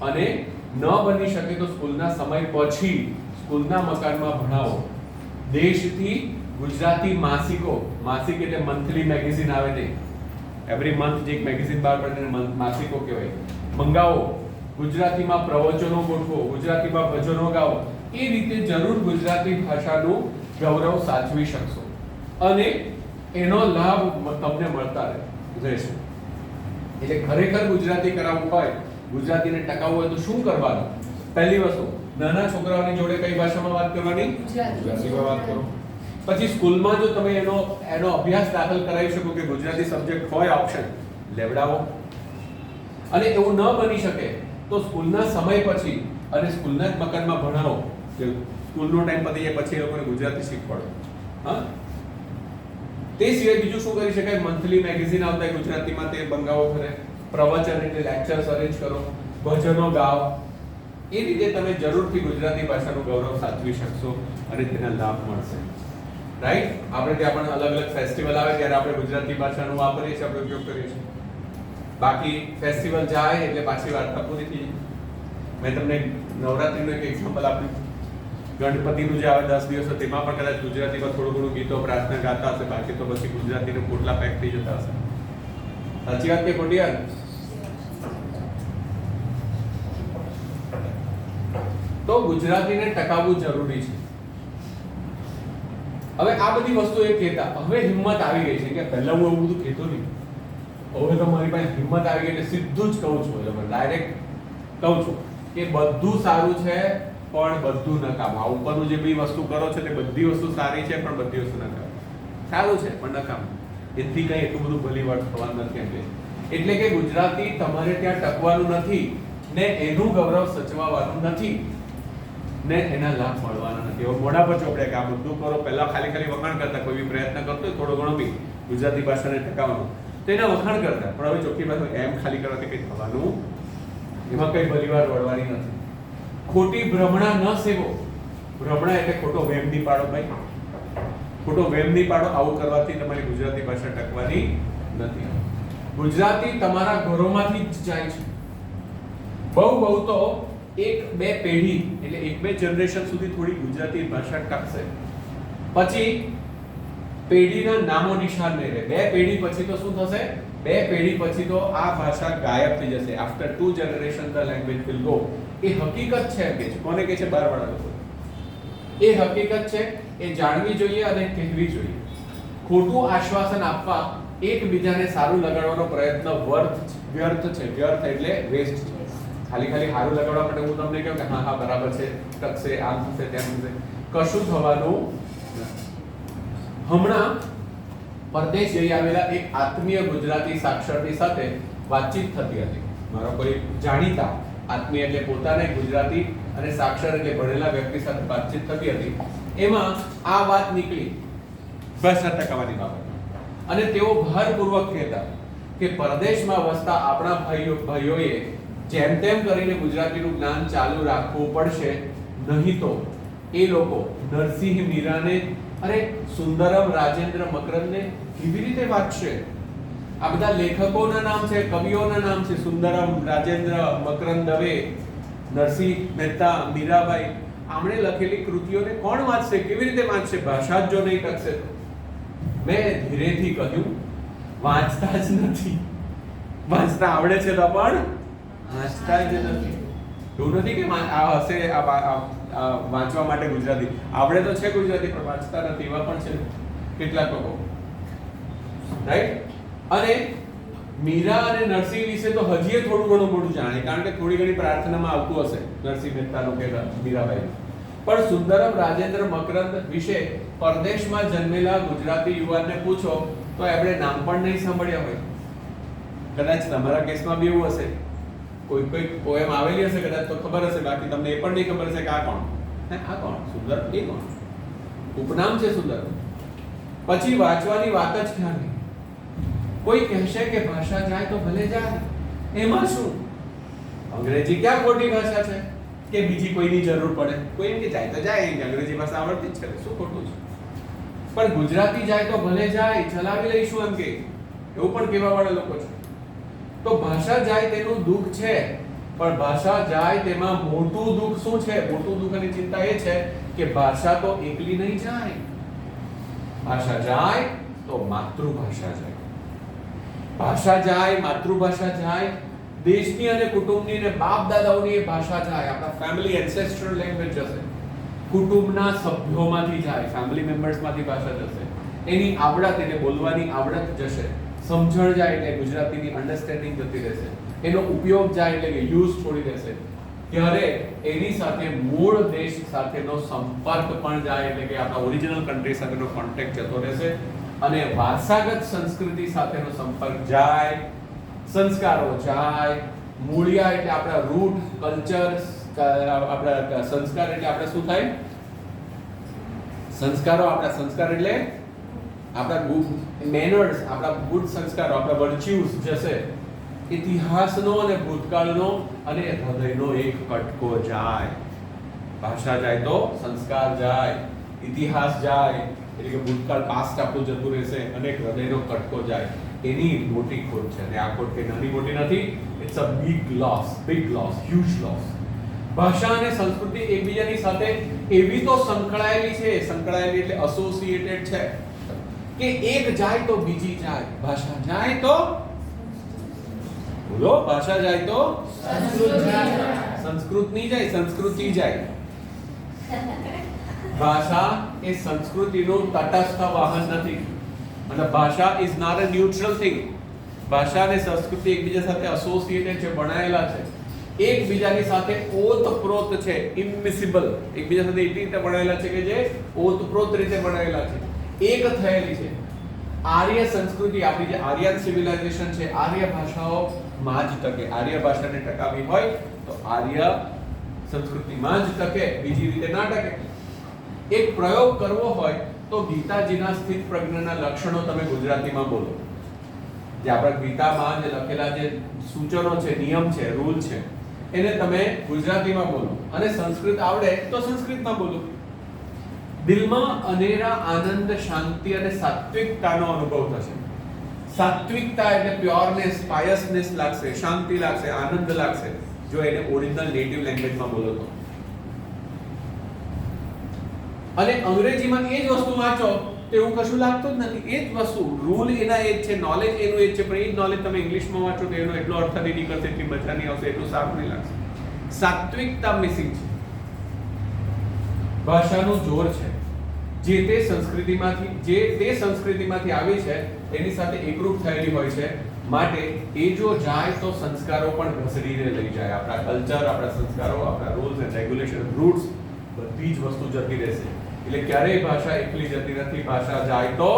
અને ન બની શકે તો સ્કૂલના સમય પછી સ્કૂલના મકાનમાં ભણાવો. દેશથી ગુજરાતી માસિકો, માસિક એટલે મંથલી મેગેઝિન આવે તે, એવરી મંથ જે એક મેગેઝિન બહાર પડે માસિકો કહેવાય, મંગાવો. ગુજરાતીમાં પ્રવચનો ગોઠવો, ગુજરાતીમાં ભજનો ગાઓ. એ રીતે જરૂર ગુજરાતી ભાષાનું ગૌરવ સાચવી શકશો, અને એનો લાભ તમને મળતા રહેશે. એટલે ખરેખર ગુજરાતી કરાવવું હોય, ગુજરાતીને ટકાવવું હોય તો શું કરવાનું? પહેલી વસ્તુ, નાના છોકરાઓની જોડે કઈ ભાષામાં વાત કરવાની? ગુજરાતીમાં વાત કરો. પછી સ્કૂલમાં જો તમે એનો અભ્યાસ દાખલ કરાવી શકો કે ગુજરાતી સબ્જેક્ટ હોય ઓપ્શન, લેવડાવો. અને એવું ન બની શકે તો સ્કૂલના સમય પછી અને સ્કૂલના જ મકાનમાં ભણાવો, કે સ્કૂલનો ટાઈમ પતી જાય પછી એ લોકોને ગુજરાતી શીખવાડો. હા, તે સિવાય બીજું શું કરી શકાય? મંથલી મેગેઝિન આવતા ગુજરાતીમાં તે બંગાવો કરે, પ્રવચન એટલે લેક્ચર્સ અરેન્જ કરો, ભજનો ગાઓ. એ રીતે તમે જરૂરથી ગુજરાતી ભાષાનું ગૌરવ સાચવી શકશો અને તેના લાભ મળશે. રાઈટ? આપણે ત્યાં પણ અલગ અલગ ફેસ્ટિવલ આવે ત્યારે આપણે ગુજરાતી ભાષાનો વાપરીએ છીએ, આપણે ઉપયોગ કરીએ છીએ. બાકી ફેસ્ટિવલ જાય એટલે પાછી વાર્તા પૂરી થઈ જાય. મેં તમને નવરાત્રીનું એક એક્ઝામ્પલ આપ્યું. ગણપતિનું જે આવે 10 દિવસ, તેમાં પણ કદાચ ગુજરાતીમાં થોડું ઘણું ગીતો પ્રાર્થના ગાતા હશે, બાકી તો પછી ગુજરાતીના પોટલા પેક થઈ જતા હશે. સાચી વાત કે ખોટી વાત? તો ગુજરાતીને ટકાવવું જરૂરી છે. હવે આ બધી વસ્તુ એ કહેતા, હવે હિંમત આવી ગઈ છે કે પહેલા હું એવું બધું કહેતો નહીં, હવે તો મારી પાસે હિંમત આવી ગઈ એટલે સીધું જ કહું છું, એટલે ડાયરેક્ટ કહું છું કે બધું સારું છે પણ બધું નકામ. આ ઉપરનું જે બી વસ્તુ કરો છો તે બધી વસ્તુ સારી છે પણ બધી વસ્તુ નકામ. સારું છે પણ નકામ. એથી કઈ એટલું બધું ભલીવાડ થવાનું નથી. એટલે કે ગુજરાતી તમારે ત્યાં ટકવાનું નથી ને એનું ગૌરવ સચવાવાનું નથી. ને એના લાભ મળવાના નથી. હવે મોઢા પર ચોપડે કે આ બધું કરો, પહેલા ખાલી વખાણ કરતા, કોઈ બી પ્રયત્ન કરતો હોય થોડો ઘણો બી ગુજરાતી ભાષાને ટકાવવાનો, તો એના વખાણ કરતા, પણ હવે ચોખ્ખી ભાષા એમ ખાલી કરવાથી કંઈ થવાનું, એમાં કઈ ભલીવાર વળવાની નથી. ખોટી ભ્રમણા ન સેવો. ભ્રમણા એટલે ખોટો વહેમ નહીં પાડો ભાઈ, ખોટો વહેમ નહીં પાડો. આવું કરવાથી તમારી ગુજરાતી ભાષા ટકવાની નથી. ગુજરાતી તમારા ઘરોમાંથી જ જાય છે. બહુ તો 1-2 પેઢી એટલે 1-2 જનરેશન સુધી થોડી ગુજરાતી ભાષા ટકશે, પછી પેઢીના નામો નિશાન નહીં રહે. 2 પેઢી પછી તો શું થશે? 2 પેઢી પછી તો આ ભાષા ગાયબ થઈ જશે. After 2 generation the language will go. એ હકીકત છે કે કોને કહે છે? બારવાળા લોકો. એ હકીકત છે, એ જાણવી જોઈએ અને કહેવી જોઈએ. ખોટું આશ્વાસન આપવા, એકબીજાને સારું લગાડવાનો પ્રયત્ન વ્યર્થ છે. વ્યર્થ એટલે વેસ્ટ છે. ખાલી સારું લગાડવા માટે હું તમને કહું કે હા બરાબર છે, ટકશે, આમ થશે, તેમ થશે, કશું થવાનું નથી. હમણાં પરદેશ જઈ આવેલા એક આત્મીય ગુજરાતી સાક્ષરની સાથે વાતચીત થતી હતી. મારો કોઈ જાણીતા આત્મીય એટલે પોતાને ગુજરાતી અને સાક્ષર એટલે ભણેલા વ્યક્તિ સાથે વાતચીત થતી હતી. એમાં આ વાત નીકળી ભાષા ટકાવવાની બાબત, અને તેઓ ભારપૂર્વક કહેતા કે પરદેશમાં વસતા આપણા ભાઈઓએ જેમ તેમ કરીને ગુજરાતીનું જ્ઞાન ચાલુ રાખવું પડશે, નહીં તો એ લોકો નરસિંહ મીરાને, અરે સુંદરમ, રાજેન્દ્ર મકરંદને કેવી રીતે વાંચશે? આ બધા લેખકોના નામ છે, કવિઓના નામ છે. સુંદરમ, રાજેન્દ્ર, મકરંદ દવે, નરસિંહ મહેતા, મીરાબાઈ, આમણે લખેલી કૃતિઓને કોણ વાંચશે? કેવી રીતે વાંચશે? ભાષા જ જો નહીં ટકશે તો. મેં ધીરેથી કહ્યું, વાંચતા જ નથી. વાંચતા આવડે છે તો પણ વાંચતા જ નથી. એવું નથી કે આ હશે વાંચવા માટે ગુજરાતી આવડે તો છે ગુજરાતી, પણ વાંચતા નથી. એવા પણ છે કેટલાક લોકો, રાઈટ? અને મીરા અને નરસિંહ વિશે તો હજી થોડું ઘણું મોટું જાણે, કારણ કે થોડી ઘણી પ્રાર્થનામાં આવતું હશે નરસિંહ મહેતાનું કે મીરાબાઈ. પણ સુંદરમ, રાજેન્દ્ર, મકરંદ વિશે પરદેશમાં જન્મેલા ગુજરાતી યુવાનને પૂછો તો આપણે નામ પણ નહીં સાંભળ્યા હોય. કદાચ તમારા કેસમાં બી એવું હશે, કોઈ પોએમ આવેલી હશે કદાચ તો ખબર હશે, બાકી તમને એ પણ નહીં ખબર હશે કે આ કોણ, આ કોણ, સુંદર, એ કોણ, ઉપનામ છે સુંદર. પછી વાંચવાની વાત જ ક્યાં નહીં. કોઈ કહેશે કે ભાષા જાય તો ભલે જાય, એમાં શું? અંગ્રેજી ક્યાં ખોટી ભાષા છે કે બીજી કોઈની જરૂર પડે? કોઈ એમ કે જાય તો જાય, અંગ્રેજી ભાષા આવડતી જ છે, શું ખોટું છે? પણ ગુજરાતી જાય તો ભલે જાય, ચલાવી લઈશું એમ કે એવું પણ કહેવા વાળા લોકો છે. તો ભાષા જાય તેનું દુઃખ છે, પણ ભાષા જાય તેમાં મોટું દુઃખ શું છે? મોટું દુઃખની ચિંતા એ છે કે ભાષા તો એકલી નહીં જાય. ભાષા જાય તો માતૃભાષા જાય. ભાષા જાય, માતૃભાષા જાય, દેશની અને કુટુંબની અને બાપ દાદાઓની એ ભાષા જાય. આપણા ફેમિલી એન્સેસ્ટ્રલ લેંગ્વેજ જશે, કુટુંબના સભ્યોમાંથી જાય, ફેમિલી મેમ્બર્સમાંથી ભાષા જશે. એની આવડત, એટલે બોલવાની આવડત જશે. સમજણ જાય એટલે ગુજરાતીની અન્ડરસ્ટેન્ડિંગ જતી રહેશે. એનો ઉપયોગ જાય એટલે કે યુઝ છોડી દેશે. ત્યારે એની સાથે મૂળ દેશ સાથેનો સંપર્ક પણ જાય, એટલે કે આપણા ઓરિજિનલ કન્ટ્રી સાથેનો કોન્ટેક્ટ જતો રહેશે. અને વારસાગત સંસ્કૃતિ સાથેનો સંપર્ક જાય, સંસ્કારો જાય. મૂળિયા એટલે આપણા રૂટ, કલ્ચર, આપણા સંસ્કાર એટલે આપણે શું થાય? સંસ્કારો, આપણા સંસ્કાર એટલે આપણા ગુડ મેનર્સ, આપણા ગુડ સંસ્કારો, આપણા વર્ચ્યુઝ જશે. ઇતિહાસનો અને ભૂતકાળનો અને હૃદયનો એક કટકો જાય. ભાષા જાય તો સંસ્કાર જાય, ઇતિહાસ જાય, એટલે કે ભૂતકાળ પાસ્ટ આપણું જતું રહેશે, અને હૃદયનો કટકો જાય. એની મોટી ખોટ છે, અને આ ખોટ કે નાની મોટી નથી. It's a big loss, huge loss. ભાષા અને સંસ્કૃતિ એકબીજાની સાથે એવી તો સંકળાયેલી છે, સંકળાયેલી એટલે એસોસિએટેડ છે કે એક જાય તો બીજી જાય. ભાષા જાય તો બોલો, ભાષા જાય તો સંસ્કૃત જાય. સંસ્કૃત નહીં જાય, સંસ્કૃતિ જાય. ભાષા એ સંસ્કૃતિનું તટસ્થ વાહન નથી, અને ભાષા is not a neutral thing. ભાષા અને સંસ્કૃતિ એકબીજા સાથે એસોસિએટેડ છે, બનાયેલા છે, એકબીજાની સાથે ઓતપ્રોત છે, ઇમિસિબલ. એકબીજા સાથે એવી રીતે બનાયેલા છે કે જે ઓતપ્રોત રીતે બનાયેલા છે, એક થયેલી છે. આર્ય સંસ્કૃતિ, આપણી જે આર્યન સિવિલાઇઝેશન છે, આર્ય ભાષાઓ માં જ ટકે. આર્ય ભાષાને ટકાવી હોય તો આર્ય સંસ્કૃતિમાં જ ટકે, બીજી રીતે ના ટકે. એક પ્રયોગ કરવો હોય તો ગીતાજીના સ્થિત પ્રજ્ઞાના લક્ષણો તમે ગુજરાતીમાં બોલો. જે આપણા ગીતામાં જે લખેલા જે સૂચનો છે, નિયમ છે, રૂલ છે, એને તમે ગુજરાતીમાં બોલો અને સંસ્કૃત આવડે તો સંસ્કૃતમાં બોલો. દિલમાં અનેરા આનંદ, શાંતિ અને સાત્વિકતાનો અનુભવ થશે. સાત્વિકતા એટલે પ્યોરનેસ, પાયસનેસ લાગશે, શાંતિ લાગશે, આનંદ લાગશે જો એને ઓરિજિનલ નેટિવ લેંગ્વેજમાં બોલો તો. અને અંગ્રેજીમાં એ જ વસ્તુ વાંચો તો એવું કશું લાગતું જ નથી. એ જ વસ્તુ, રૂલ એના એ જ છે, નોલેજ એનું એ જ છે, પણ એ જ નોલેજ તમે ઇંગ્લિશમાં વાંચો તો એનો એટલો અર્થ નહીં નીકળશે, એટલી મજા નહીં આવશે, એટલું સારું નહીં લાગશે. સાત્વિકતા મિસિંગ છે. ભાષાનું જોર છે જે તે સંસ્કૃતિમાંથી આવી છે એની સાથે એકરૂપ થયેલી હોય છે. માટે એ જો જાય તો સંસ્કારો પણ ઘસડીને લઈ જાય. આપણા કલ્ચર, આપણા સંસ્કારો, આપણા રૂલ્સ એન્ડ રેગ્યુલેશન, રૂટ્સ, બધી જ વસ્તુ જતી રહેશે. એટલે ક્યારેય ભાષા એકલી જતી નથી. ભાષા જાય તો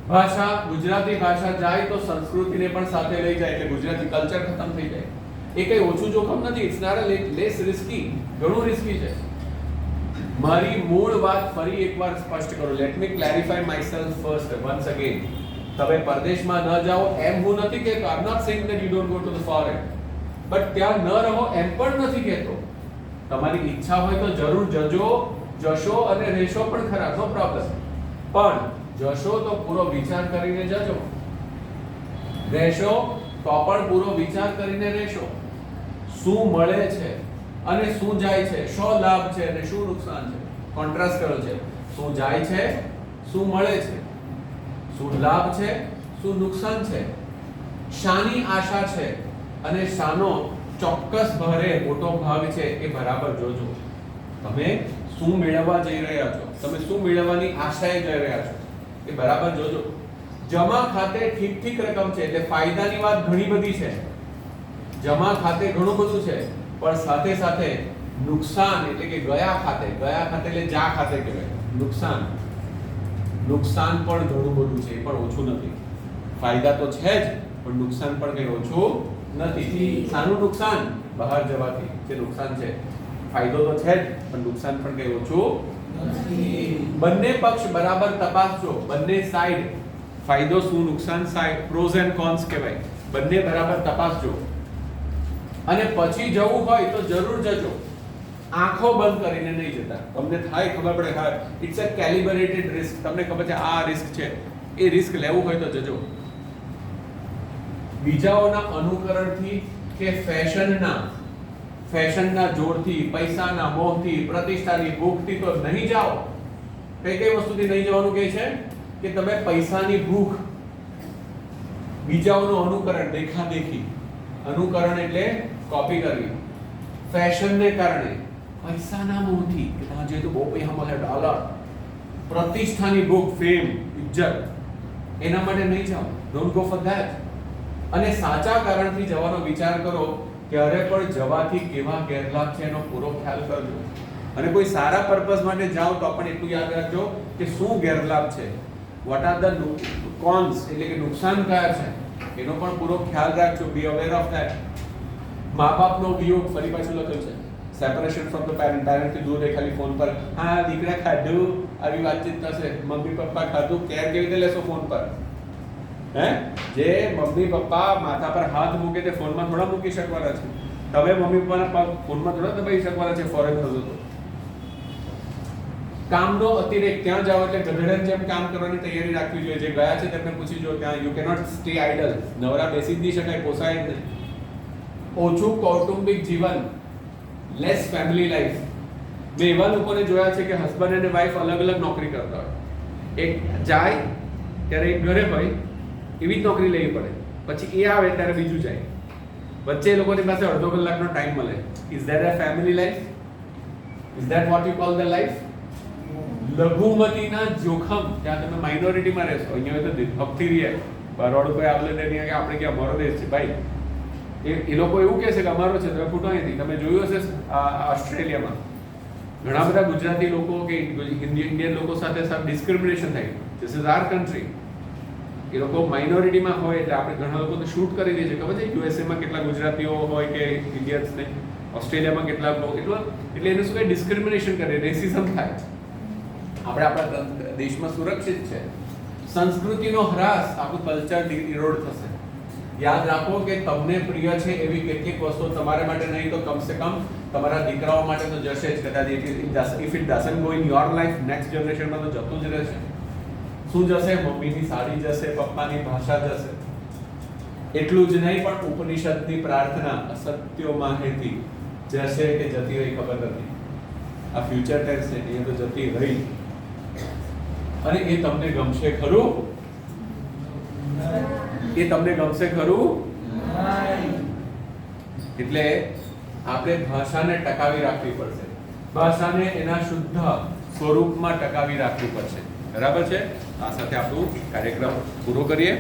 ભાષા, ગુજરાતી ભાષા જાય તો સંસ્કૃતિને પણ સાથે લઈ જાય. એટલે ગુજરાતી કલ્ચર ખતમ થઈ જાય. એ કઈ ઓછું જોખમ નથી. It's not less risky. ઘણું રિસ્કી છે. મારી મૂળ વાત ફરી એકવાર સ્પષ્ટ કરો. Let me clarify myself first once again. તમે પરદેશમાં ન જાઓ એમ હું નથી કહેતો. I am not saying that you don't go to the foreign, but ત્યાં ન રહો એમ પણ નથી કહેતો. તમારી ઈચ્છા હોય તો જરૂર જશો અને રહેશો પણ ખરા, નો પ્રોબ્લેમ. પણ જશો તો પૂરો વિચાર કરીને જજો, રહેશો તો પણ પૂરો વિચાર કરીને રહેશો. શું મળે છે અને શું જાય છે, શું લાભ છે અને શું નુકસાન છે, કોન્ટ્રાસ્ટ કર્યો છે. શું જાય છે, શું મળે છે, શું લાભ છે, શું નુકસાન છે, શાની આશા છે અને શાનો ચોક્કસ ભારે મોટો ભાગ છે એ બરાબર જોજો. તમે શું મેળવવા જઈ રહ્યા છો, તમે શું મેળવવાની આશાએ જઈ રહ્યા છો એ બરાબર જોજો. જમા ખાતે ઠીક રકમ છે એટલે ફાયદાની વાત ઘણી બધી છે. જમા ખાતે ઘણું બધું છે, પણ સાથે સાથે નુકસાન એટલે કે ગયા ખાતે એટલે જા ખાતે કહેવાય. નુકસાન પણ ઘણું બધું છે, એ પણ ઓછું નથી. ફાયદા તો છે જ, પણ નુકસાન પણ કઈ ઓછું નથી. સાનું નુકસાન? બહાર જવાથી જે નુકસાન છે. ફાયદો તો છે જ, પણ નુકસાન પણ કઈ ઓછું નથી. બંને પક્ષ બરાબર તપાસજો. બંને સાઈડ, ફાયદો શું, નુકસાન, સાઈડ, પ્રોઝ એન્ડ કોન્સ કહેવાય. બંને બરાબર તપાસજો. અને પછી જવું હોય તો જરૂર જજો. આંખો બંધ કરીને નહીં જતા. તમને થાય ખબર પડે, હા ઇટ્સ અ કેલિબ્રેટેડ રિસ્ક. તમને ખબર છે આ રિસ્ક છે, એ રિસ્ક લેવું હોય તો જજો. બીજાઓના અનુકરણથી કે ફેશનના જોરથી, પૈસાના મોહથી, પ્રતિષ્ઠાની ભૂખથી તો નહીં જાઓ. કઈ વસ્તુથી નહીં જવાનું કહે છે કે તમે પૈસાની ભૂખ, બીજાઓનું અનુકરણ, દેખાદેખી, અનુકરણ એટલે કોપી કરવી, ફેશનને કારણે, પૈસાના મોહથી કે તમારે જે તો બહુ પૈસા મળે, ડોલર, પ્રતિષ્ઠાની ભૂખ, ફેમ, ઇજ્જત, એના માટે નહીં જાઓ. Don't go for that. અને સાચા કારણથી જવાનો વિચાર કરો. ક્યારે પણ જવાથી કેવા ગેરલાભ છે એનો પૂરો ખ્યાલ કરજો. અને કોઈ સારા પર્પઝ માટે જાઓ તો પણ એટલું યાદ રાખજો કે શું ગેરલાભ છે, વોટ આર ધ કોન્સ એટલે કે નુકસાન કયા છે એનો પણ પૂરો ખ્યાલ રાખજો. બી અવેર ઓફ ધેટ. મા બાપનો વિયોગ, ફરી પાછું લખ્યું છે, સેપરેશન ફ્રોમ ધ પેરેન્ટ. પેરેન્ટથી દૂર રહે, ખાલી ફોન પર હા દીકરા ખાધું, આવી વાતચીત થશે. મમ્મી પપ્પા ખાધું, કેર કેવી રીતે લેશો ફોન પર? જે મમ્મી પપ્પા માથા પર હાથ મૂકે તે ફોનમાં થોડા મૂકી શકવાના છે. તમે મમ્મી પપ્પાના પગ ફોનમાં થોડા દબાઈ શકવાના છે ફોરેન થતો તો. કામનો અતિરેક. ત્યાં જાઓ એટલે ગધેડાની જેમ કામ કરવાની તૈયારી રાખવી જોઈએ. જે ગયા છે તેમને પૂછી જો, ત્યાં યુ કેનોટ સ્ટે આઇડલ. નવરા બેસી જ નહીં શકાય, પોસાય જ નહીં. ઓછું કૌટુંબિક જીવન, લેસ ફેમિલી લાઈફ. મેં એવા લોકોને જોયા છે કે હસબન્ડ અને વાઈફ અલગ અલગ નોકરી કરતા હોય. એક જાય ત્યારે એક ઘરે હોય, એવી જ નોકરી લેવી પડે. પછી એ આવે ત્યારે બીજું જાય. વચ્ચે એ લોકોની પાસે અડધો કલાકનો ટાઈમ મળે. Is that a family life? Is that what you call the life? લઘુમતીના જોખમ. ત્યાં તમે માઇનોરિટીમાં રહેશો. અહીંયા હોય તો હકથી રહીએ. બરોડ કોઈ આવલે નહીં કે આપણે ક્યાં અમારો દેશ છે ભાઈ. એ લોકો એવું કહે છે કે અમારો છે, તમે ફૂટો નથી. તમે જોયું હશે ઓસ્ટ્રેલિયામાં ઘણા બધા ગુજરાતી લોકો કે ઇન્ડિયન લોકો સાથે ડિસ્ક્રિમિનેશન થાય. This is our country. એ લોકો માઇનોરિટીમાં હોય એટલે આપણે ઘણા લોકો તો શૂટ કરી દે છે ખબર છે યુએસએમાં કેટલા ગુજરાતીઓ હોય કે ઇન્ડિયન્સને, ઓસ્ટ્રેલિયામાં કેટલા એટલે એને શું કહે ડિસ્ક્રિમિનેશન કરે, રેસિઝમ થાય. આપણે આપણા દેશમાં સુરક્ષિત છે. સંસ્કૃતિનો હ્રાસ, આપણું કલ્ચર ઇરોડ થશે. યાદ રાખો કે તમને પ્રિય છે એવી કેટલીક વસ્તુઓ તમારા માટે નહીં તો કમસે કમ તમારા દીકરાઓ માટે તો જશે જ. કદાચ if it doesn't go in your life, next જનરેશનમાં તો જતું જ રહેશે. શું જશે? મમ્મીની સાડી જશે, પપ્પાની ભાષા જશે. એટલું જ નહીં પણ ઉપનિષદની પ્રાર્થના અસત્યોમાં હેતી જશે કે જતી રહી ખબર નથી. આ ફ્યુચર ટેન્સ છે એ તો જતી રહી. અને એ તમને ગમશે ખરું? એ તમને ગમશે ખરું? એટલે આપણે ભાષાને ટકાવી રાખવી પડશે. ભાષાને એના શુદ્ધ સ્વરૂપમાં ટકાવી રાખવી પડશે. બરાબર છે? આ સાથે આપણું કાર્યક્રમ પૂરો કરીએ.